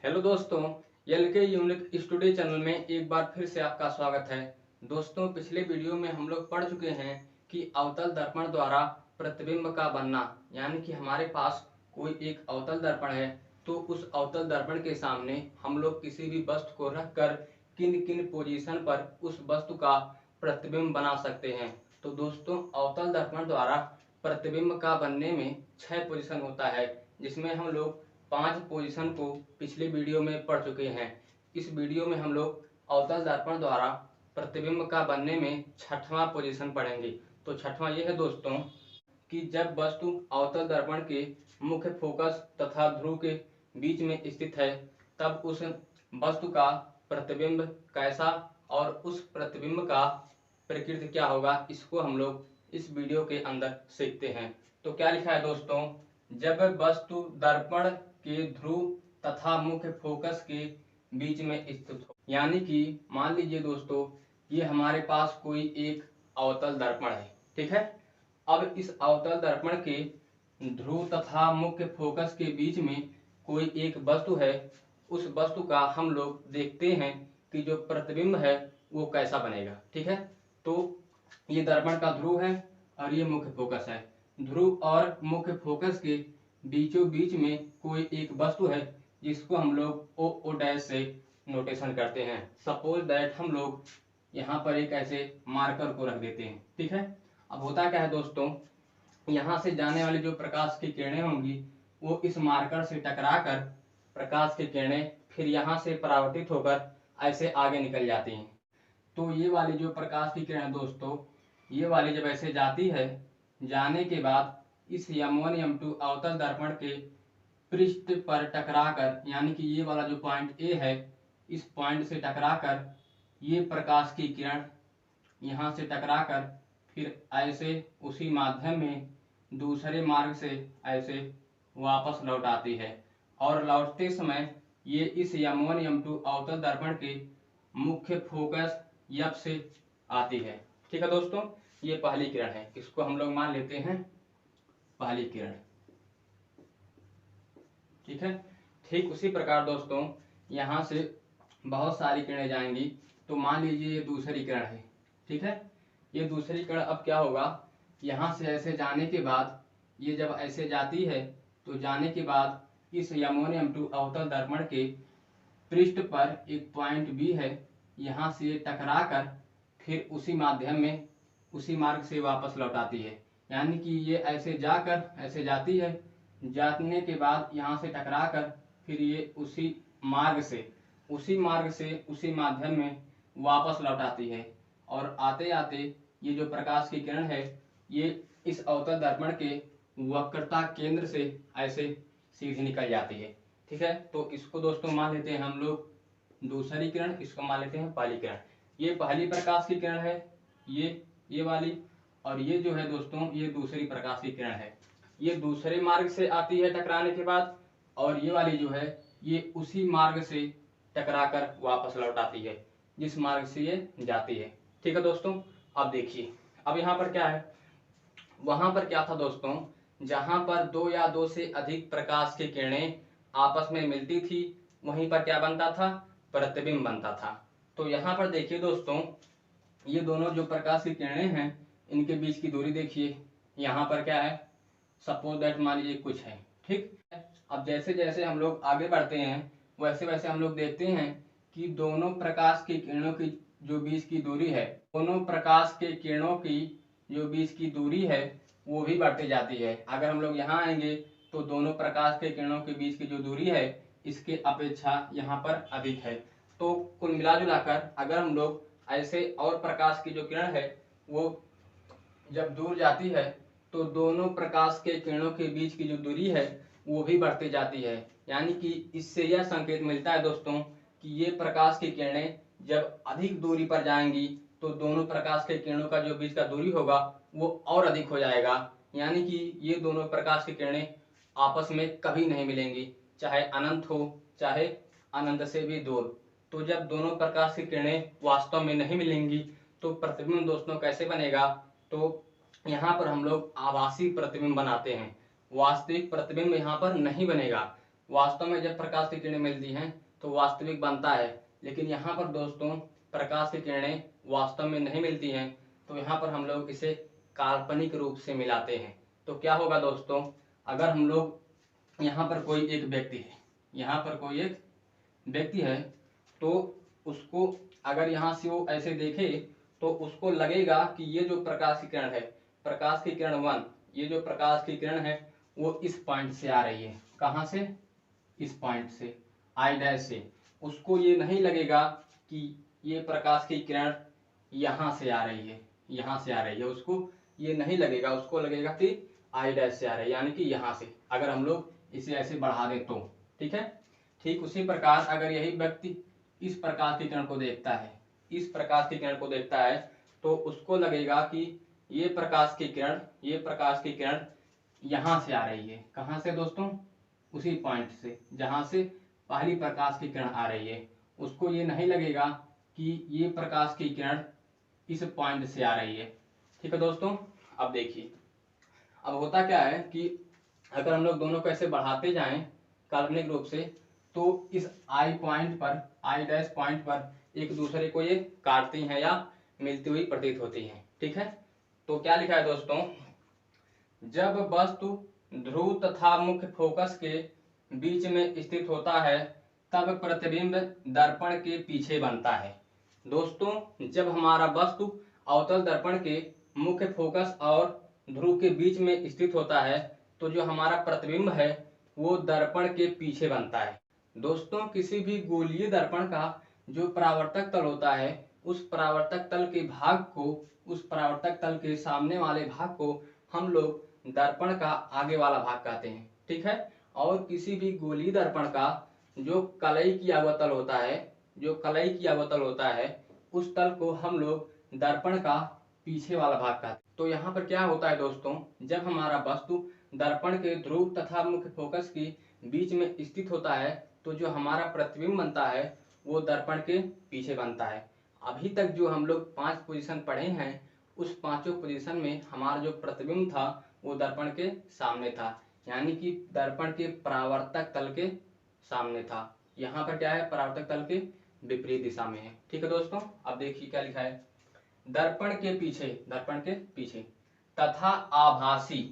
Hello दोस्तों, LK unique studio channel में एक बार फिर से आपका स्वागत है। दोस्तों, पिछले वीडियो में हम लोग पढ़ चुके हैं कि अवतल दर्पण द्वारा प्रतिबिंब का बनना, यानी कि हमारे पास कोई एक अवतल दर्पण है तो उस अवतल दर्पण के सामने हम लोग किसी भी वस्तु को रखकर किन किन पोजीशन पर उस वस्तु का प्रतिबिंब बना सकते हैं। तो दोस्तों, अवतल दर्पण द्वारा प्रतिबिंब का बनने में 6 पोजीशन होता है, जिसमें हम लोग 5 पोजीशन को पिछले वीडियो में पढ़ चुके हैं। इस वीडियो में हम लोग अवतल दर्पण द्वारा प्रतिबिंब का बनने में 6वां पोजीशन पढ़ेंगे। तो 6वां ये है दोस्तों कि जब वस्तु अवतल दर्पण के मुख्य फोकस तथा ध्रुव के बीच में स्थित है, तब उस वस्तु का प्रतिबिंब कैसा और उस प्रतिबिंब का प्रकृति क्या होगा, इसको हम लोग इस वीडियो के अंदर सीखते हैं। तो क्या लिखा है दोस्तों, जब वस्तु दर्पण के ध्रुव तथा मुख्य फोकस के बीच में स्थित हो, यानी कि मान लीजिए दोस्तों, ये हमारे पास कोई एक अवतल दर्पण है, ठीक है। अब इस अवतल दर्पण के ध्रुव तथा मुख्य फोकस के बीच में कोई एक वस्तु है। उस वस्तु का हम लोग देखते हैं कि जो प्रतिबिंब है वो कैसा बनेगा, ठीक है। तो ये दर्पण का ध्रुव है और ये मुख्य फोकस है। ध्रुव और मुख्य फोकस के बीचों बीच में कोई एक वस्तु है जिसको हम लोग ओ डैश से नोटेशन करते हैं। सपोज दैट हम लोग यहाँ पर एक ऐसे मार्कर को रख देते हैं, ठीक है। अब होता क्या है दोस्तों, यहाँ से जाने वाली जो प्रकाश की किरणें होंगी वो इस मार्कर से टकराकर प्रकाश की किरणें फिर यहाँ से परावर्तित होकर ऐसे आगे निकल जाती हैं। तो ये वाली जो प्रकाश की किरण दोस्तों, ये वाली जब ऐसे जाती है, जाने के बाद इस M1 M2 अवतल दर्पण के पृष्ठ पर टकराकर, यानी कि ये वाला जो पॉइंट ए है, इस पॉइंट से टकराकर ये प्रकाश की किरण यहाँ से टकराकर फिर ऐसे उसी माध्यम में दूसरे मार्ग से ऐसे वापस लौट आती है और लौटते समय ये इस M1 M2 अवतल दर्पण के मुख्य फोकस यप से आती है, ठीक है दोस्तों। ये पहली किरण है, इसको हम लोग मान लेते हैं पहली किरण, ठीक है। ठीक उसी प्रकार दोस्तों, यहाँ से बहुत सारी किरणें जाएंगी। तो मान लीजिए ये दूसरी किरण है, ठीक है। ये दूसरी किरण अब क्या होगा, यहाँ से ऐसे जाने के बाद ये जब ऐसे जाती है तो जाने के बाद इस M1 M2 अवतल दर्पण के पृष्ठ पर एक पॉइंट बी है, यहाँ से टकरा कर फिर उसी माध्यम में उसी मार्ग से वापस लौट आती है। यानी कि ये ऐसे जाकर ऐसे जाती है, जाने के बाद यहाँ से टकराकर फिर ये उसी मार्ग से उसी माध्यम में वापस लौट आती है और आते आते ये जो प्रकाश की किरण है ये इस अवतल दर्पण के वक्रता केंद्र से ऐसे सीधी निकल जाती है, ठीक है। तो इसको दोस्तों मान लेते हैं हम लोग दूसरी किरण, इसको मान लेते हैं पहली किरण। ये पहली प्रकाश की किरण है, ये वाली, और ये जो है दोस्तों ये दूसरी प्रकाश की किरण है। ये दूसरे मार्ग से आती है टकराने के बाद, और ये वाली जो है ये उसी मार्ग से टकराकर वापस लौट आती है जिस मार्ग से ये जाती है, ठीक है दोस्तों। अब देखिए, अब यहाँ पर क्या है, वहां पर क्या था दोस्तों, जहां पर दो या दो से अधिक प्रकाश की किरणें आपस में मिलती थी वहीं पर क्या बनता था, प्रतिबिंब बनता था। तो यहाँ पर देखिए दोस्तों, ये दोनों जो प्रकाश की किरणें हैं इनके बीच की दूरी देखिए, यहाँ पर क्या है, सपोज दैट मान लीजिए कुछ है, ठीक। अब जैसे जैसे हम लोग आगे बढ़ते हैं वैसे वैसे हम लोग देखते हैं कि दोनों प्रकाश की किरणों की जो बीच की दूरी है, दोनों प्रकाश के किरणों की जो बीच की दूरी है वो भी बढ़ती जाती है। अगर हम लोग यहाँ आएंगे तो दोनों प्रकाश के किरणों के बीच की जो दूरी है इसके अपेक्षा यहाँ पर अधिक है। तो कुल मिला जुलाकर अगर हम लोग ऐसे और प्रकाश की जो किरण है वो जब दूर जाती है तो दोनों प्रकाश के किरणों के बीच की जो दूरी है वो भी बढ़ती जाती है। यानी कि इससे यह संकेत मिलता है दोस्तों कि ये प्रकाश की किरणें जब अधिक दूरी पर जाएंगी तो दोनों प्रकाश के किरणों का जो बीच का दूरी होगा वो और अधिक हो जाएगा। यानी कि ये दोनों प्रकाश की किरणें आपस में कभी नहीं मिलेंगी, चाहे अनंत हो चाहे अनंत से भी दूर। तो जब दोनों प्रकाश की किरणें वास्तव में नहीं मिलेंगी तो प्रतिबिंब दोस्तों कैसे बनेगा, तो यहाँ पर हम लोग आभासी प्रतिबिंब बनाते हैं, वास्तविक प्रतिबिंब यहाँ पर नहीं बनेगा। वास्तव में जब प्रकाश की किरणें मिलती हैं तो वास्तविक बनता है, लेकिन यहाँ पर दोस्तों प्रकाश की किरणें वास्तव में नहीं मिलती हैं, तो यहाँ पर हम लोग इसे काल्पनिक रूप से मिलाते हैं। तो क्या होगा दोस्तों, अगर हम लोग यहाँ पर कोई एक व्यक्ति है, यहाँ पर कोई एक व्यक्ति है, तो उसको अगर यहाँ से वो ऐसे देखे तो उसको लगेगा कि ये जो प्रकाश की किरण है, प्रकाश की किरण 1, ये जो प्रकाश की किरण है वो इस पॉइंट से आ रही है। कहाँ से? इस पॉइंट से, आई डैश से। उसको ये नहीं लगेगा कि ये प्रकाश की किरण यहाँ से आ रही है, यहाँ से आ रही है, उसको ये नहीं लगेगा, उसको लगेगा कि आई डैश से आ रही है, यानी कि यहाँ से। अगर हम लोग इसे ऐसे बढ़ा दें तो ठीक है। ठीक उसी प्रकार अगर यही व्यक्ति इस प्रकाश की किरण को देखता है, इस प्रकाश की किरण को देखता है, तो उसको लगेगा कि ये प्रकाश की किरण, ये प्रकाश की किरण यहाँ से आ रही है। कहाँ से दोस्तों? उसी पॉइंट से जहाँ से पहली प्रकाश की किरण आ रही है। उसको ये नहीं लगेगा कि ये प्रकाश की किरण इस पॉइंट से आ रही है। ठीक है दोस्तों। अब देखिए, अब होता क्या है कि अगर हम लोग दोनों को ऐसे बढ़ाते जाएं काल्पनिक रूप से, तो इस आई पॉइंट पर, आई डैश पॉइंट पर एक दूसरे को ये काटती हैं या मिलती हुई प्रतीत होती हैं। ठीक है। तो क्या लिखा है दोस्तों, जब वस्तु ध्रुव तथा मुख्य फोकस के बीच में स्थित होता है तब प्रतिबिंब दर्पण के पीछे बनता है। दोस्तों जब हमारा वस्तु अवतल दर्पण के मुख्य फोकस और ध्रुव के बीच में स्थित होता है तो जो हमारा प्रतिबिंब है वो दर्पण के पीछे बनता है। दोस्तों किसी भी गोलीय दर्पण का जो परावर्तक तल होता है, उस परावर्तक तल के भाग को, उस परावर्तक तल के सामने वाले भाग को हम लोग दर्पण का आगे वाला भाग कहते हैं। ठीक है। और किसी भी गोलीय दर्पण का जो कलई किया हुआ तल होता है, जो कलई किया हुआ तल होता है, उस तल को हम लोग दर्पण का पीछे वाला भाग कहते हैं। तो यहाँ पर क्या होता है दोस्तों, जब हमारा वस्तु दर्पण के ध्रुव तथा मुख्य फोकस के बीच में स्थित होता है तो जो हमारा प्रतिबिंब बनता है वो दर्पण के पीछे बनता है। अभी तक जो हम लोग 5 पोजीशन पढ़े हैं, उस पांचों पोजीशन में हमारा जो प्रतिबिंब था वो दर्पण के सामने था, यानी कि दर्पण के परावर्तक तल के सामने था। यहाँ पर क्या है, परावर्तक तल के विपरीत दिशा में है। ठीक है दोस्तों। अब देखिए क्या लिखा है, दर्पण के पीछे, दर्पण के पीछे तथा आभासी,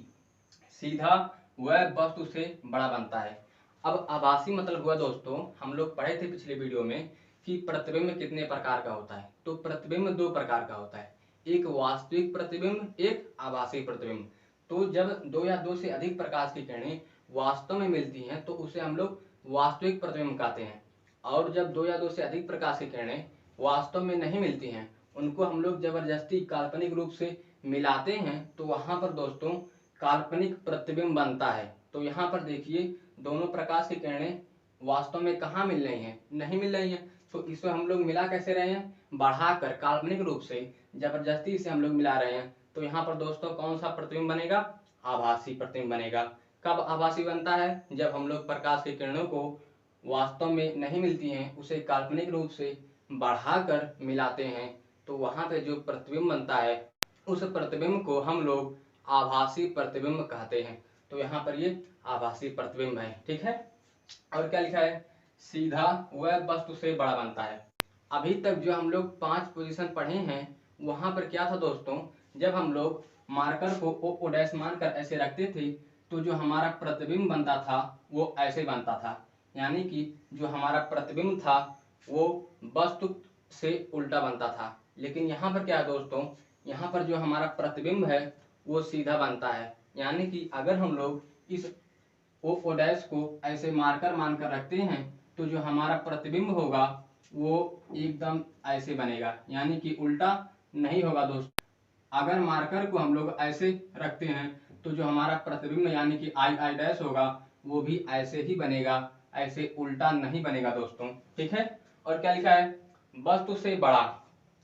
सीधा वह वस्तु से बड़ा बनता है। अब आभासी मतलब हुआ दोस्तों, हम लोग पढ़े थे पिछले वीडियो में कि प्रतिबिंब कितने प्रकार का होता है। तो प्रतिबिंब 2 प्रकार का होता है, एक वास्तविक प्रतिबिंब, एक आभासी प्रतिबिंब। तो जब 2 या 2 से अधिक प्रकाश की किरणें वास्तव में मिलती हैं तो उसे हम लोग वास्तविक प्रतिबिंब कहते हैं। और जब 2 या 2 से अधिक प्रकाश की किरणें वास्तव में नहीं मिलती हैं, उनको हम लोग जबरदस्ती काल्पनिक रूप से मिलाते हैं, तो वहां पर दोस्तों काल्पनिक प्रतिबिंब बनता है। तो यहाँ पर देखिए दोनों प्रकाश की किरणें वास्तव में कहाँ मिल रही हैं, नहीं मिल रही हैं। तो इसे हम लोग मिला कैसे रहे हैं, बढ़ाकर काल्पनिक रूप से जबरदस्ती से हम लोग मिला रहे हैं। तो यहाँ पर दोस्तों कौन सा प्रतिबिंब बनेगा, आभासी प्रतिबिंब बनेगा। कब आभासी बनता है, जब हम लोग प्रकाश की किरणों को वास्तव में नहीं मिलती हैं, उसे काल्पनिक रूप से बढ़ाकर मिलाते हैं, तो वहां पे जो प्रतिबिंब बनता है उस प्रतिबिंब को हम लोग आभासी प्रतिबिंब कहते हैं। तो यहाँ पर ये आभासी प्रतिबिंब है। ठीक है। और क्या लिखा है, सीधा वह वस्तु से बड़ा बनता है। अभी तक जो हम लोग 5 पोजीशन पढ़े हैं, वहां पर क्या था दोस्तों, जब हम लोग मार्कर को ओ डैश मानकर ऐसे रखते थे तो जो हमारा प्रतिबिंब बनता था वो ऐसे बनता था, यानी कि जो हमारा प्रतिबिंब था वो वस्तु से उल्टा बनता था। लेकिन यहाँ पर क्या है दोस्तों, यहाँ पर जो हमारा प्रतिबिंब है वो सीधा बनता है, यानी कि अगर हम लोग इस ओ डैश को ऐसे मार्कर मानकर रखते हैं तो जो हमारा प्रतिबिंब होगा वो एकदम ऐसे बनेगा, यानी कि उल्टा नहीं होगा दोस्तों। अगर मार्कर को हम लोग ऐसे रखते हैं तो जो हमारा प्रतिबिंब यानी कि आई डैश होगा वो भी ऐसे ही बनेगा, ऐसे उल्टा नहीं बनेगा दोस्तों। ठीक है। और क्या लिखा है, वस्तु से बड़ा,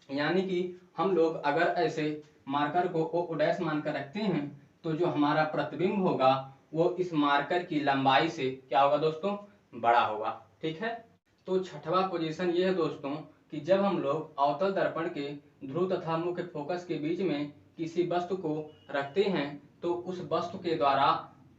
यानी कि हम लोग अगर ऐसे मार्कर को ओ डैश मानकर रखते हैं तो जो हमारा प्रतिबिंब होगा वो इस मार्कर की लंबाई से क्या होगा दोस्तों, बड़ा होगा। ठीक है। तो छठवां पोजीशन ये है दोस्तों कि जब हम लोग अवतल दर्पण के ध्रुव तथा मुख्य फोकस के बीच में किसी वस्तु को रखते हैं तो उस वस्तु के द्वारा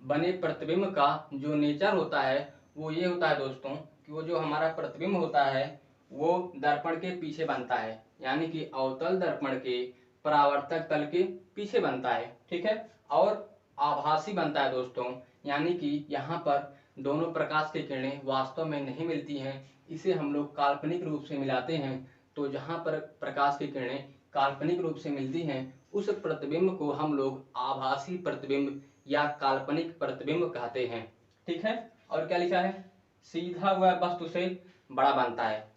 बने प्रतिबिंब का जो नेचर होता है वो ये होता है दोस्तों कि वो जो हमारा प्रतिबिंब होता है वो दर्पण के पीछे बनता है, यानी कि अवतल दर्पण के परावर्तक तल के पीछे बनता है, ठीक है। और आभासी बनता है दोस्तों, यानी कि यहाँ पर दोनों प्रकाश की किरणें वास्तव में नहीं मिलती हैं, इसे हम लोग काल्पनिक रूप से मिलाते हैं। तो जहाँ पर प्रकाश की किरणें काल्पनिक रूप से मिलती हैं उस प्रतिबिंब को हम लोग आभासी प्रतिबिंब या काल्पनिक प्रतिबिंब कहते हैं, ठीक है। और क्या लिखा है, सीधा हुआ वस्तु से बड़ा बनता है।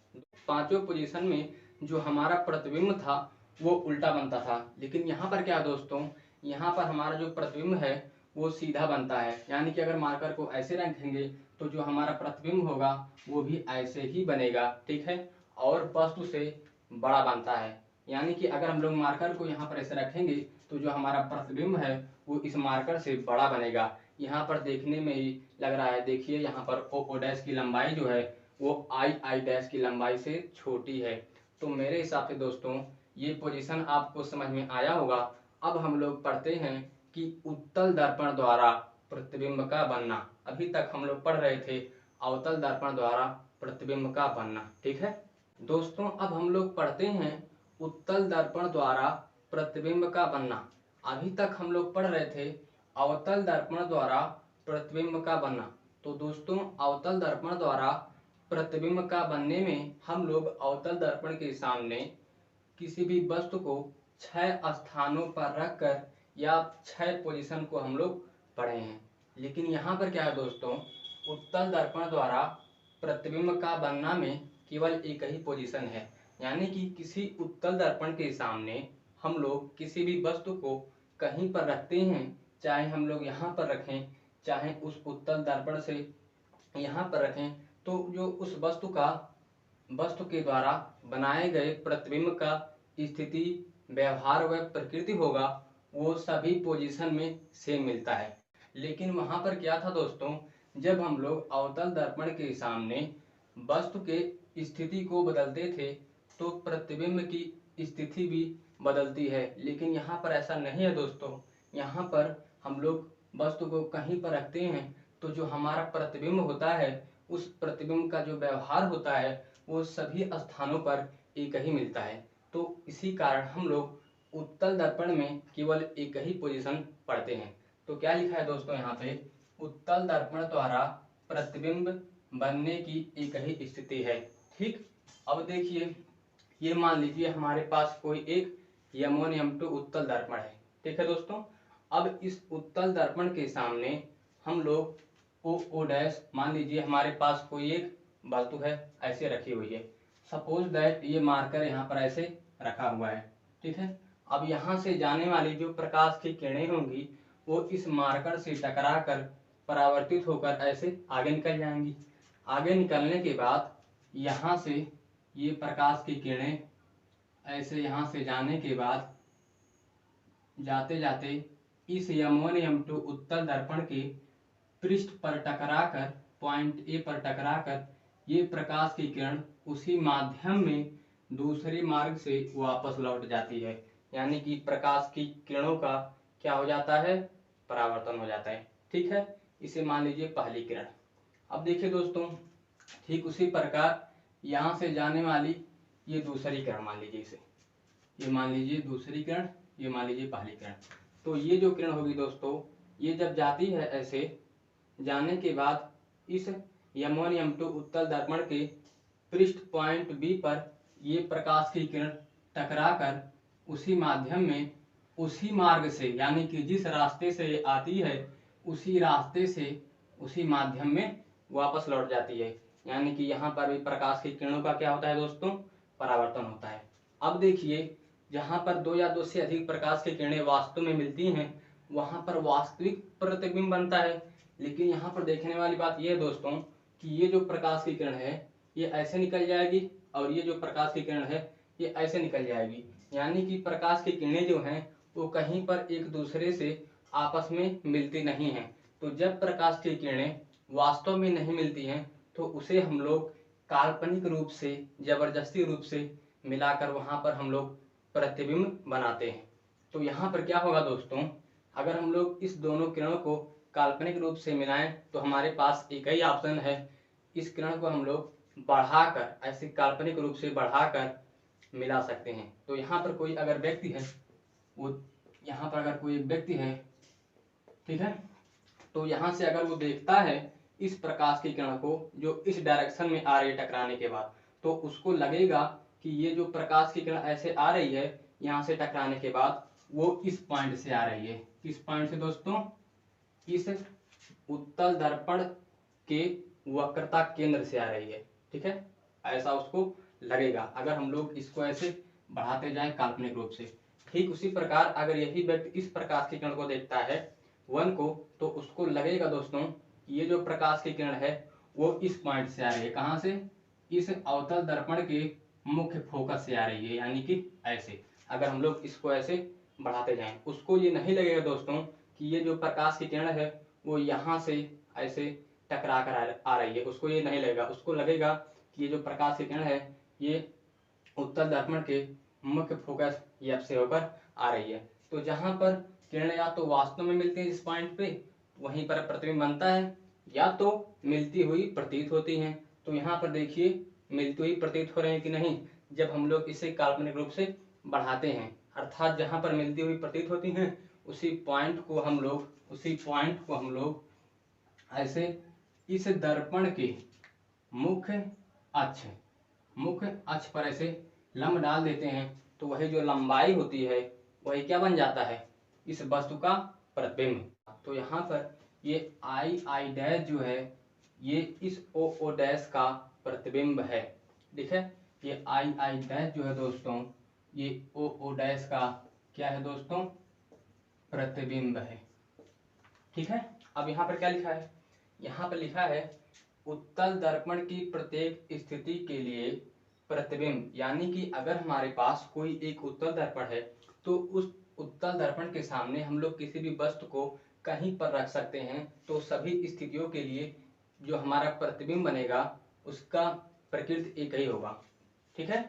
पांचों पोजीशन में जो हमारा प्रतिबिंब था वो उल्टा बनता था, लेकिन यहाँ पर क्या है दोस्तों, यहाँ पर हमारा जो प्रतिबिंब है वो सीधा बनता है, यानी कि अगर मार्कर को ऐसे रखेंगे तो जो हमारा प्रतिबिंब होगा वो भी ऐसे ही बनेगा, ठीक है। और वस्तु से बड़ा बनता है, यानी कि अगर हम लोग मार्कर को यहाँ पर ऐसे रखेंगे तो जो हमारा प्रतिबिंब है वो इस मार्कर से बड़ा बनेगा। यहाँ पर देखने में ही लग रहा है, देखिए यहाँ पर ओ डैश की लंबाई जो है वो आई डैश की लंबाई से छोटी है। तो मेरे हिसाब से दोस्तों ये पोजीशन आपको समझ में आया होगा। अब हम लोग पढ़ते हैं कि उत्तल दर्पण द्वारा प्रतिबिंब का बनना। अभी तक हम लोग पढ़ रहे थे अवतल दर्पण द्वारा प्रतिबिंब का बनना, ठीक है दोस्तों। अब हम लोग पढ़ते हैं उत्तल दर्पण द्वारा प्रतिबिंब का बनना। अभी तक हम लोग पढ़ रहे थे अवतल दर्पण द्वारा प्रतिबिंब का बनना। तो दोस्तों अवतल दर्पण द्वारा प्रतिबिंब का बनने में हम लोग अवतल दर्पण के सामने किसी भी वस्तु को 6 स्थानों पर रखकर या 6 पोजीशन को हम लोग पढ़े हैं। लेकिन यहाँ पर क्या है दोस्तों, उत्तल दर्पण द्वारा प्रतिबिंब का बनना में केवल एक ही पोजीशन है, यानी कि किसी उत्तल दर्पण के सामने हम लोग किसी भी वस्तु को कहीं पर रखते हैं, चाहे हम लोग यहाँ पर रखें चाहे उस उत्तल दर्पण से यहाँ पर रखें, तो जो उस वस्तु के द्वारा बनाए गए प्रतिबिंब का स्थिति व्यवहार व प्रकृति होगा वो सभी पोजीशन में सेम मिलता है। लेकिन वहां पर क्या था दोस्तों, जब हम लोग अवतल दर्पण के सामने वस्तु के स्थिति को बदलते थे तो प्रतिबिंब की स्थिति भी बदलती है। लेकिन यहाँ पर ऐसा नहीं है दोस्तों, यहाँ पर हम लोग वस्तु को कहीं पर रखते हैं तो जो हमारा प्रतिबिंब होता है उस प्रतिबिंब का जो व्यवहार होता है वो सभी स्थानों पर एक ही मिलता है। तो इसी कारण हम लोग उत्तल दर्पण में केवल एक ही पोजीशन पढ़ते हैं। तो क्या लिखा है दोस्तों यहाँ पे, उत्तल दर्पण द्वारा प्रतिबिंब बनने की एक ही स्थिति है, ठीक। अब देखिए ये मान लीजिए हमारे पास कोई एक M1 M2 उत्तल दर्पण है, ठीक है दोस्तों। अब इस उत्तल दर्पण के सामने हम लोग ओ डैश मान लीजिए हमारे पास कोई एक वस्तु है ऐसे रखी हुई है, सपोज दैट ये मार्कर यहाँ पर ऐसे रखा हुआ है, ठीक है। अब यहाँ से जाने वाली जो प्रकाश की किरणें होंगी वो इस मार्कर से टकरा कर परावर्तित होकर ऐसे आगे निकल जाएंगी। आगे निकलने के बाद यहाँ से ये प्रकाश की किरणें ऐसे यहाँ से जाने के बाद जाते जाते इस M1 M2 उत्तल दर्पण के पृष्ठ पर टकराकर पॉइंट ए पर टकराकर ये प्रकाश की किरण उसी माध्यम में दूसरे मार्ग से वापस लौट जाती है, यानी कि प्रकाश की किरणों का क्या हो जाता है, परावर्तन हो जाता है, ठीक है। इसे मान लीजिए पहली किरण। अब देखिए दोस्तों ठीक उसी प्रकार यहाँ से जाने वाली ये दूसरी किरण मान लीजिए, इसे ये मान लीजिए दूसरी किरण, ये मान लीजिए पहली किरण। तो ये जो किरण होगी दोस्तों ये जब जाती है ऐसे जाने के बाद इस M1 M2 उत्तल दर्पण के पृष्ठ पॉइंट बी पर ये प्रकाश की किरण टकराकर उसी माध्यम में उसी मार्ग से, यानी कि जिस रास्ते से ये आती है उसी रास्ते से उसी माध्यम में वापस लौट जाती है, यानी कि यहाँ पर भी प्रकाश की किरणों का क्या होता है दोस्तों, परावर्तन होता है। अब देखिए जहाँ पर दो या दो से अधिक प्रकाश की किरणें वास्तव में मिलती हैं वहाँ पर वास्तविक प्रतिबिंब बनता है। लेकिन यहाँ पर देखने वाली बात यह है दोस्तों कि ये जो प्रकाश की किरण है ये ऐसे निकल जाएगी और ये जो प्रकाश की किरण है ये ऐसे निकल जाएगी, यानी कि प्रकाश की किरणें जो हैं वो कहीं पर एक दूसरे से आपस में मिलती नहीं हैं। तो जब प्रकाश की किरणें वास्तव में नहीं मिलती हैं तो उसे हम लोग काल्पनिक रूप से जबरदस्ती रूप से मिलाकर वहाँ पर हम लोग प्रतिबिंब बनाते हैं। तो यहाँ पर क्या होगा दोस्तों, अगर हम लोग इस दोनों किरणों को काल्पनिक रूप से मिलाएं तो हमारे पास एक ही ऑप्शन है, इस किरण को हम लोग बढ़ाकर ऐसे काल्पनिक रूप से बढ़ाकर मिला सकते हैं। तो यहाँ पर कोई अगर व्यक्ति है, वो यहाँ पर अगर कोई व्यक्ति है, ठीक है, तो यहाँ से अगर वो देखता है इस प्रकाश की किरण को जो इस डायरेक्शन में आ रही है टकराने के बाद, तो उसको लगेगा कि ये जो प्रकाश की किरण ऐसे आ रही है यहाँ से टकराने के बाद वो इस पॉइंट से आ रही है। किस पॉइंट से दोस्तों? इस उत्तल दर्पण के वक्रता केंद्र से आ रही है, ठीक है, ऐसा उसको लगेगा अगर हम लोग इसको ऐसे बढ़ाते जाएं काल्पनिक रूप से। ठीक उसी प्रकार अगर यही व्यक्ति इस प्रकाश की किरण को देखता है वन को, तो उसको लगेगा दोस्तों ये जो प्रकाश की किरण है वो इस पॉइंट से आ रही है। कहाँ से? इस अवतल दर्पण के मुख्य फोकस से आ रही है, यानी कि ऐसे अगर हम लोग इसको ऐसे बढ़ाते जाएं, उसको ये नहीं लगेगा दोस्तों कि ये जो प्रकाश की किरण है वो यहाँ से ऐसे टकरा कर आ रही है, उसको ये नहीं लगेगा। उसको लगेगा कि ये जो प्रकाश की किरण है ये उत्तल दर्पण के मुख्य फोकस एफ से होकर आ रही है। तो जहां पर किरण या तो वास्तव में मिलती है इस पॉइंट पे, वहीं पर प्रतिबिंब बनता है, या तो मिलती हुई प्रतीत होती हैं। तो यहाँ पर देखिए मिलती हुई प्रतीत हो रहे हैं कि नहीं, जब हम लोग इसे काल्पनिक रूप से बढ़ाते हैं, अर्थात जहां पर मिलती हुई प्रतीत होती हैं उसी पॉइंट को हम लोग ऐसे इस दर्पण के मुख्य अक्ष पर ऐसे लंब डाल देते हैं, तो वही जो लंबाई होती है वही क्या बन जाता है? इस वस्तु का प्रतिबिंब। तो यहाँ पर ये आई डैश जो है ये इस ओ डैश का प्रतिबिंब है, ठीक है। ये आई डैश जो है दोस्तों ये ओ डैश का क्या है दोस्तों? प्रतिबिंब है, ठीक है। अब यहाँ पर क्या लिखा है? यहाँ पर लिखा है उत्तल दर्पण की प्रत्येक स्थिति के लिए प्रतिबिंब, यानी कि अगर हमारे पास कोई एक उत्तल दर्पण है तो उस उत्तल दर्पण के सामने हम लोग किसी भी वस्तु को कहीं पर रख सकते हैं, तो सभी स्थितियों के लिए जो हमारा प्रतिबिंब बनेगा उसका प्रकृति एक ही होगा, ठीक है।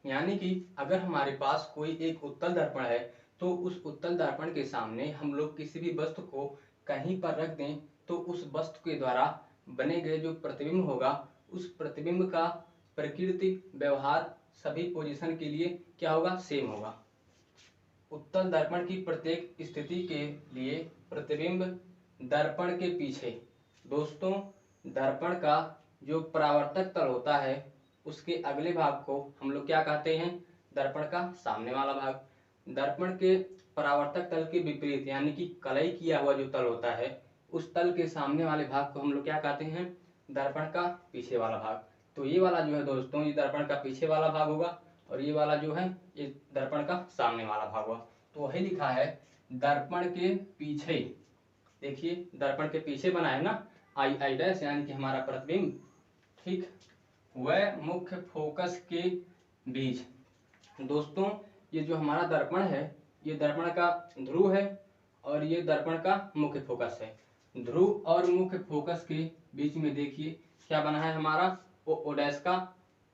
यानी कि अगर हमारे पास कोई एक उत्तल दर्पण है तो उस उत्तल दर्पण के सामने हम लोग किसी भी वस्तु को कहीं पर रख दें तो उस वस्तु के द्वारा बने गए जो प्रतिबिंब होगा उस प्रतिबिंब का प्रकृति व्यवहार सभी पोजीशन के लिए क्या होगा? सेम होगा। उत्तल दर्पण की प्रत्येक स्थिति के लिए प्रतिबिंब दर्पण के पीछे, दोस्तों दर्पण का जो परावर्तक तल होता है उसके अगले भाग को हम लोग क्या कहते हैं? दर्पण का सामने वाला भाग। दर्पण के परावर्तक तल के विपरीत यानी कि कलई किया हुआ जो तल होता है उस तल के सामने वाले भाग को हम लोग क्या कहते हैं? दर्पण का पीछे वाला भाग। तो ये वाला जो है दोस्तों ये दर्पण का पीछे वाला भाग होगा और ये वाला जो है ये दर्पण का सामने वाला भाग होगा। तो वही लिखा है दर्पण के पीछे, देखिए दर्पण के पीछे बना है ना आई डैश यानी कि हमारा प्रतिबिंब, ठीक, वह मुख्य फोकस के बीच। दोस्तों ये जो हमारा दर्पण है ये दर्पण का ध्रुव है और ये दर्पण का मुख्य फोकस है। ध्रुव और मुख्य फोकस के बीच में देखिए क्या बना है हमारा? ओ डैश का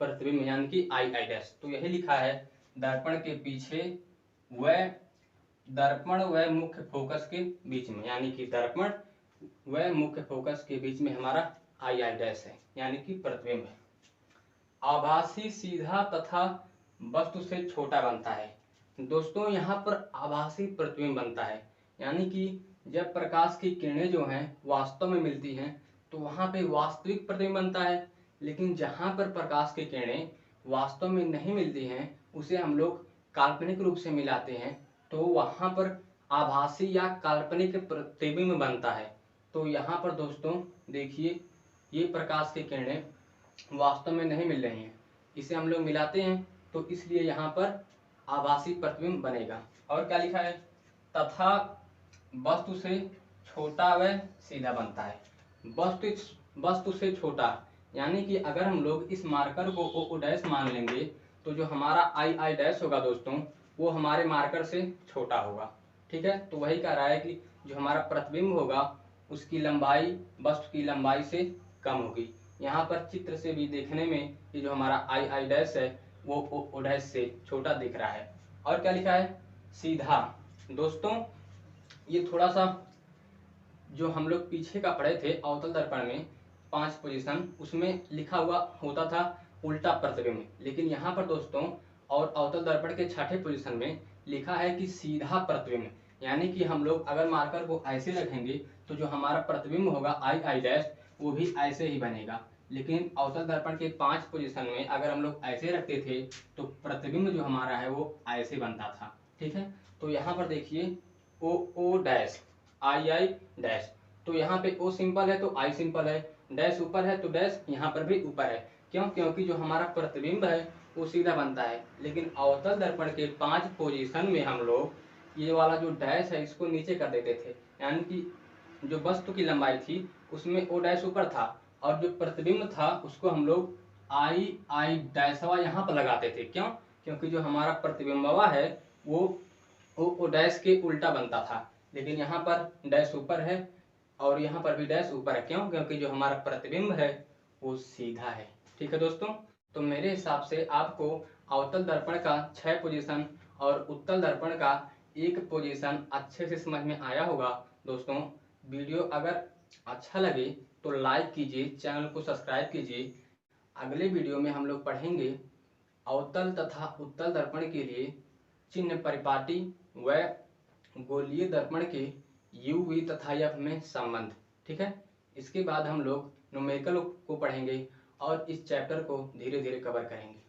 प्रतिबिंब यानी कि आई डैश। तो यही लिखा है दर्पण के पीछे वह दर्पण व मुख्य फोकस के बीच में, यानी कि दर्पण व मुख्य फोकस के बीच में हमारा आई डैश है यानी कि प्रतिबिंब है। आभासी सीधा तथा वस्तु से छोटा बनता है। दोस्तों यहाँ पर आभासी प्रतिबिंब बनता है, यानी कि जब प्रकाश की किरणें जो हैं वास्तव में मिलती हैं तो वहाँ पे वास्तविक प्रतिबिंब बनता है, लेकिन जहाँ पर प्रकाश की किरणें वास्तव में नहीं मिलती हैं उसे हम लोग काल्पनिक रूप से मिलाते हैं तो वहाँ पर आभासी या काल्पनिक प्रतिबिंब बनता है। तो यहाँ पर दोस्तों देखिए ये प्रकाश की किरणें वास्तव में नहीं मिल रही हैं, इसे हम लोग मिलाते हैं तो इसलिए यहाँ पर आभासी प्रतिबिंब बनेगा। और क्या लिखा है? तथा वस्तु से छोटा व सीधा बनता है। वस्तु से छोटा यानी कि अगर हम लोग इस मार्कर को ओ डैश मान लेंगे तो जो हमारा आई डैश होगा दोस्तों वो हमारे मार्कर से छोटा होगा, ठीक है। तो वही कह रहा है कि जो हमारा प्रतिबिंब होगा उसकी लंबाई वस्तु की लंबाई से कम होगी। यहाँ पर चित्र से भी देखने में ये जो हमारा आई डैश है वो ओ डैश से छोटा दिख रहा है। और क्या लिखा है? सीधा। दोस्तों ये थोड़ा सा जो हम लोग पीछे का पढ़े थे अवतल दर्पण में 5 पोजीशन, उसमें लिखा हुआ होता था उल्टा प्रतिबिंब, लेकिन यहाँ पर दोस्तों और अवतल दर्पण के छठे पोजीशन में लिखा है कि सीधा प्रतिबिंब, यानी कि हम लोग अगर मार्कर को ऐसे रखेंगे तो जो हमारा प्रतिबिंब होगा आई आई डैश वो भी ऐसे ही बनेगा। लेकिन अवतल दर्पण के 5 पोजीशन में अगर हम लोग ऐसे रखते थे तो प्रतिबिंब जो हमारा है वो ऐसे बनता था। ठीक है, तो यहाँ पर देखिए ओ O dash I I dash, तो यहाँ पे ओ सिंपल है तो आई सिंपल है, डैश ऊपर है तो डैश यहाँ पर भी ऊपर है। क्यों? क्योंकि जो हमारा प्रतिबिंब है वो सीधा बनता है। लेकिन अवतल दर्पण के 5 पोजीशन में हम लोग ये वाला जो डैश है इसको नीचे कर देते थे, यानी कि जो वस्तु की लंबाई थी उसमें ओ डैश ऊपर था और जो प्रतिबिंब था उसको हम लोग आई आई डैशवा यहाँ पर लगाते थे। क्यों? क्योंकि जो हमारा प्रतिबिंबवा है वो ओ डैश के उल्टा बनता था। लेकिन यहाँ पर डैश ऊपर है और यहाँ पर भी डैश ऊपर है। क्यों? क्योंकि जो हमारा प्रतिबिंब है वो सीधा है। ठीक है दोस्तों, तो मेरे हिसाब से आपको अवतल दर्पण का 6 पोजीशन और उत्तल दर्पण का 1 पोजीशन अच्छे से समझ में आया होगा। दोस्तों वीडियो अगर अच्छा लगे तो लाइक कीजिए, चैनल को सब्सक्राइब कीजिए। अगले वीडियो में हम लोग पढ़ेंगे अवतल तथा उत्तल दर्पण के लिए चिन्ह परिपाटी व गोलीय दर्पण के यू वी तथा एफ में संबंध। ठीक है, इसके बाद हम लोग न्यूमेरिकल को पढ़ेंगे और इस चैप्टर को धीरे धीरे कवर करेंगे।